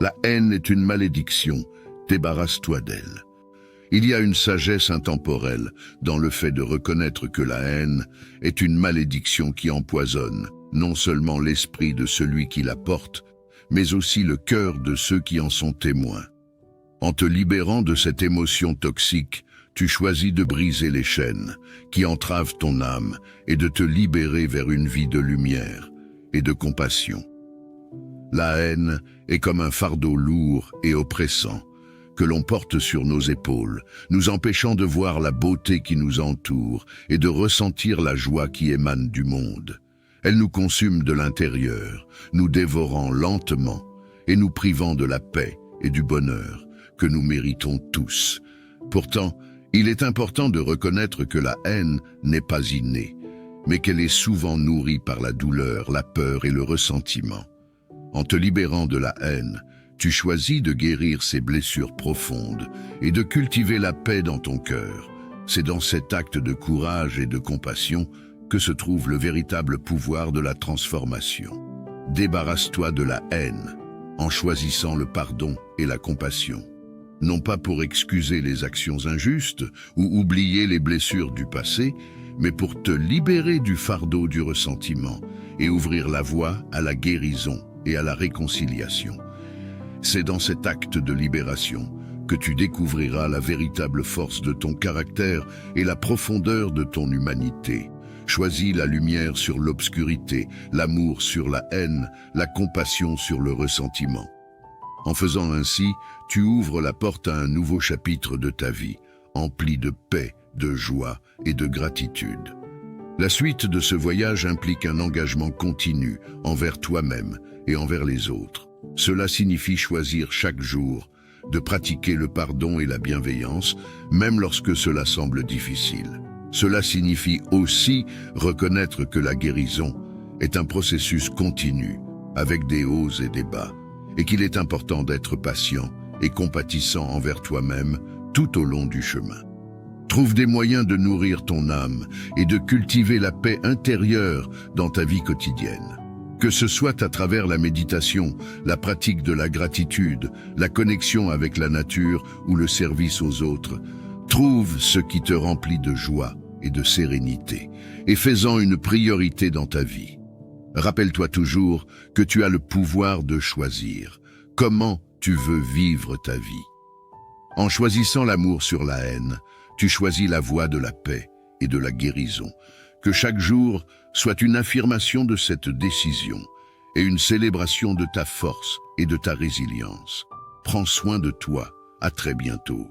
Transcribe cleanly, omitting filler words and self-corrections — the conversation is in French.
La haine est une malédiction, débarrasse-toi d'elle. Il y a une sagesse intemporelle dans le fait de reconnaître que la haine est une malédiction qui empoisonne non seulement l'esprit de celui qui la porte, mais aussi le cœur de ceux qui en sont témoins. En te libérant de cette émotion toxique, tu choisis de briser les chaînes qui entravent ton âme et de te libérer vers une vie de lumière et de compassion. La haine est comme un fardeau lourd et oppressant que l'on porte sur nos épaules, nous empêchant de voir la beauté qui nous entoure et de ressentir la joie qui émane du monde. Elle nous consume de l'intérieur, nous dévorant lentement et nous privant de la paix et du bonheur que nous méritons tous. Pourtant, il est important de reconnaître que la haine n'est pas innée, mais qu'elle est souvent nourrie par la douleur, la peur et le ressentiment. En te libérant de la haine, tu choisis de guérir ces blessures profondes et de cultiver la paix dans ton cœur. C'est dans cet acte de courage et de compassion que se trouve le véritable pouvoir de la transformation. Débarrasse-toi de la haine en choisissant le pardon et la compassion. Non pas pour excuser les actions injustes ou oublier les blessures du passé, mais pour te libérer du fardeau du ressentiment et ouvrir la voie à la guérison et à la réconciliation. C'est dans cet acte de libération que tu découvriras la véritable force de ton caractère et la profondeur de ton humanité. Choisis la lumière sur l'obscurité, l'amour sur la haine, la compassion sur le ressentiment. En faisant ainsi, tu ouvres la porte à un nouveau chapitre de ta vie, empli de paix, de joie et de gratitude. La suite de ce voyage implique un engagement continu envers toi-même et envers les autres. Cela signifie choisir chaque jour de pratiquer le pardon et la bienveillance, même lorsque cela semble difficile. Cela signifie aussi reconnaître que la guérison est un processus continu, avec des hauts et des bas, et qu'il est important d'être patient et compatissant envers toi-même tout au long du chemin. Trouve des moyens de nourrir ton âme et de cultiver la paix intérieure dans ta vie quotidienne. Que ce soit à travers la méditation, la pratique de la gratitude, la connexion avec la nature ou le service aux autres, trouve ce qui te remplit de joie et de sérénité, et fais-en une priorité dans ta vie. Rappelle-toi toujours que tu as le pouvoir de choisir comment tu veux vivre ta vie. En choisissant l'amour sur la haine, tu choisis la voie de la paix et de la guérison. Que chaque jour soit une affirmation de cette décision et une célébration de ta force et de ta résilience. Prends soin de toi. À très bientôt.